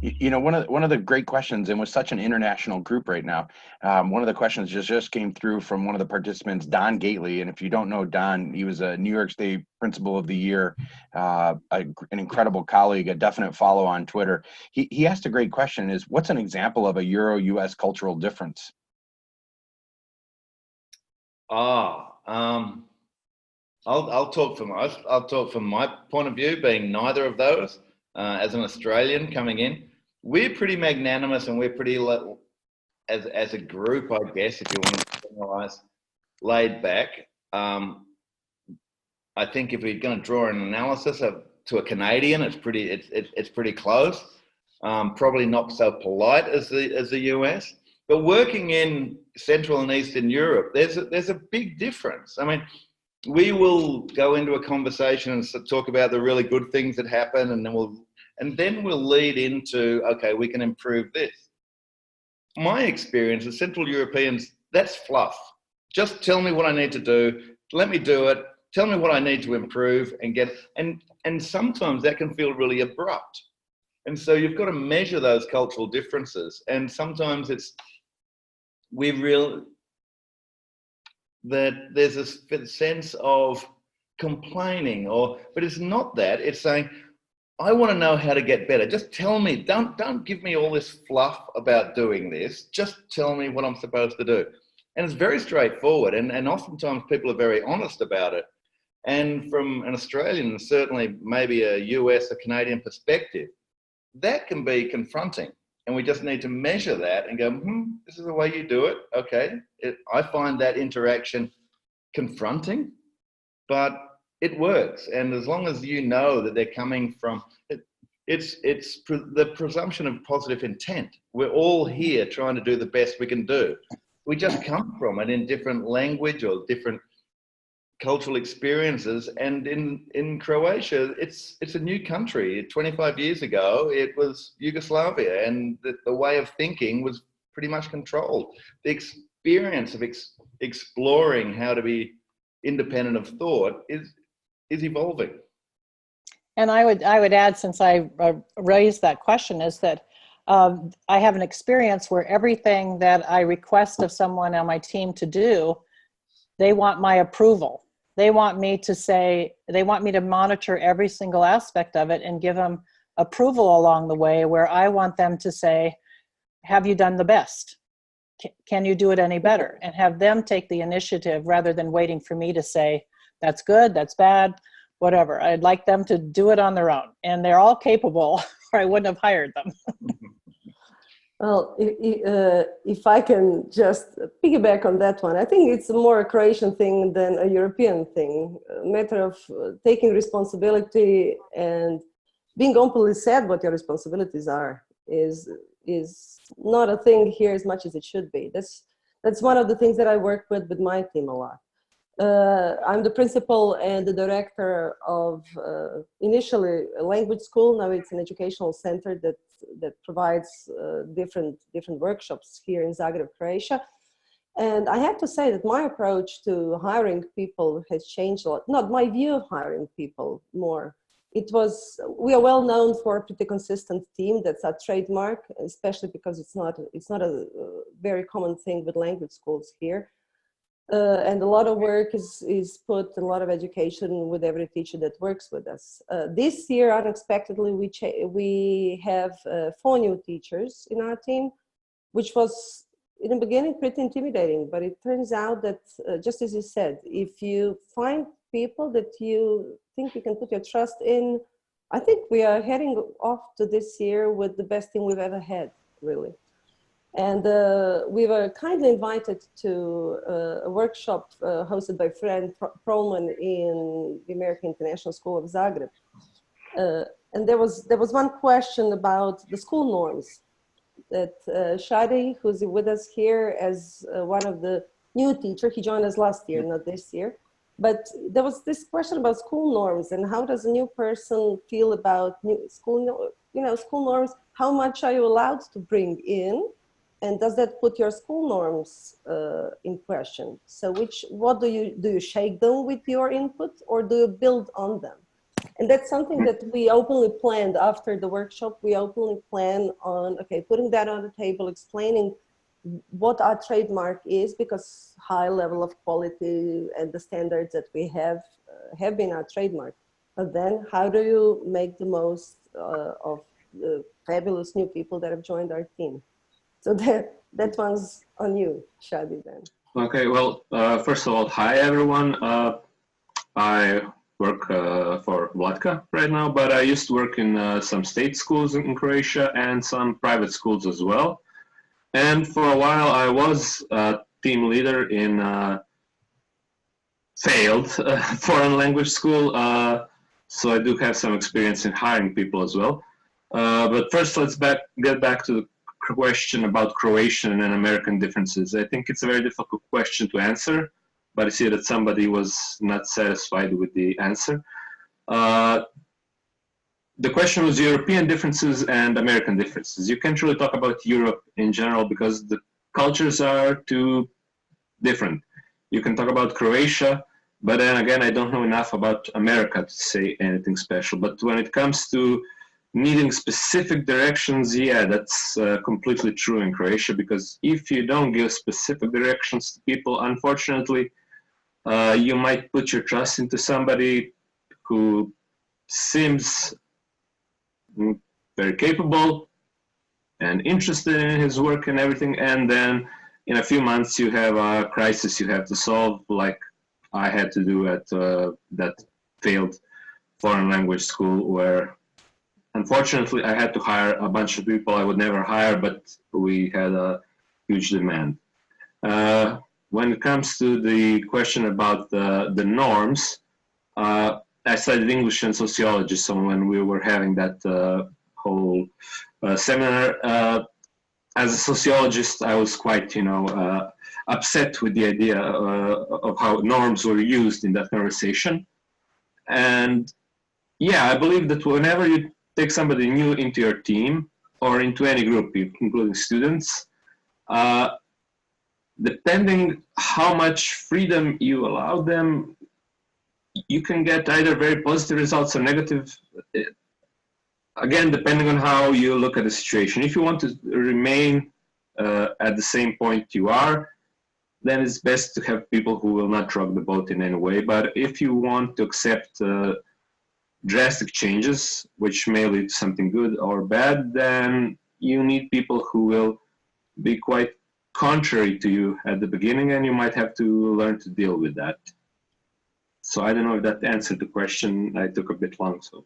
One of the great questions, and with such an international group right now, one of the questions just came through from one of the participants, Don Gately. And if you don't know Don, he was a New York State Principal of the Year, an incredible colleague, a definite follow on Twitter. He asked a great question: is what's an example of a Euro-US cultural difference? I'll talk from my point of view, being neither of those. As an Australian coming in, we're pretty magnanimous, and we're pretty as a group, I guess, if you want to generalize, laid back. I think if we're going to draw an analysis to a Canadian, it's pretty close. Probably not so polite as the US, but working in Central and Eastern Europe, there's a big difference. I mean, we will go into a conversation and talk about the really good things that happen, and then we'll lead into, okay, we can improve this. My experience as Central Europeans, that's fluff. Just tell me what I need to do. Let me do it. Tell me what I need to improve and sometimes that can feel really abrupt. And so you've got to measure those cultural differences. And sometimes that there's a sense of complaining, but it's not that. It's saying, I want to know how to get better. Just tell me. Don't give me all this fluff about doing this. Just tell me what I'm supposed to do. And it's very straightforward. And oftentimes people are very honest about it. And from an Australian, and certainly maybe a US or Canadian perspective, that can be confronting. And we just need to measure that and go, this is the way you do it. Okay. I find that interaction confronting, but it works. And as long as you know that they're coming from, it's the presumption of positive intent. We're all here trying to do the best we can do. We just come from it in different language or different cultural experiences. And in Croatia, it's a new country. 25 years ago, it was Yugoslavia, and the way of thinking was pretty much controlled. The experience of exploring how to be independent of thought is evolving. And I would add, since I raised that question, is that I have an experience where everything that I request of someone on my team to do, they want my approval. They want me to monitor every single aspect of it and give them approval along the way, where I want them to say, have you done the best? Can you do it any better? And have them take the initiative rather than waiting for me to say, that's good, that's bad, whatever. I'd like them to do it on their own. And they're all capable, or I wouldn't have hired them. Well, if I can just piggyback on that one, I think it's more a Croatian thing than a European thing. A matter of taking responsibility and being openly said what your responsibilities are is not a thing here as much as it should be. That's one of the things that I work with my team a lot. I'm the principal and the director of initially a language school. Now it's an educational center that provides different workshops here in Zagreb, Croatia. And I have to say that my approach to hiring people has changed a lot. Not my view of hiring people more. We are well known for a pretty consistent team. That's a trademark, especially because it's not a very common thing with language schools here. And a lot of work is put, a lot of education with every teacher that works with us. This year, unexpectedly, we have 4 new teachers in our team, which was in the beginning pretty intimidating, but it turns out that, just as you said, if you find people that you think you can put your trust in, I think we are heading off to this year with the best team we've ever had, really. And we were kindly invited to a workshop hosted by Fred Perlman in the American International School of Zagreb. And there was one question about the school norms that Shady, who's with us here as one of the new teachers, he joined us last year, not this year. But there was this question about school norms and how does a new person feel about school norms? How much are you allowed to bring in? And does that put your school norms in question? So what do you shake them with your input, or do you build on them? And that's something that we openly planned after the workshop. We openly plan on, okay, putting that on the table, explaining what our trademark is, because high level of quality and the standards that we have been our trademark. But then how do you make the most of the fabulous new people that have joined our team? So that one's on you, Shady, then. Okay, well, first of all, hi everyone. I work for Vlatka right now, but I used to work in some state schools in Croatia and some private schools as well. And for a while, I was a team leader in a failed foreign language school. So I do have some experience in hiring people as well. But first, let's get back to the question about Croatian and American differences. I think it's a very difficult question to answer, but I see that somebody was not satisfied with the answer. The question was European differences and American differences. You can't really talk about Europe in general because the cultures are too different. You can talk about Croatia, but then again, I don't know enough about America to say anything special. But when it comes to needing specific directions, yeah, that's completely true in Croatia, because if you don't give specific directions to people, unfortunately, you might put your trust into somebody who seems very capable and interested in his work and everything, and then in a few months you have a crisis you have to solve, like I had to do at that failed foreign language school, where unfortunately I had to hire a bunch of people I would never hire, but we had a huge demand. When it comes to the question about the norms, I studied English and sociology, so when we were having that whole seminar, as a sociologist, I was quite, upset with the idea of how norms were used in that conversation. And yeah, I believe that whenever you take somebody new into your team or into any group, including students, depending how much freedom you allow them, you can get either very positive results or negative, again, depending on how you look at the situation. If you want to remain at the same point you are, then it's best to have people who will not rock the boat in any way. But if you want to accept drastic changes, which may lead to something good or bad, then you need people who will be quite contrary to you at the beginning, and you might have to learn to deal with that. So I don't know if that answered the question. I took a bit long, so.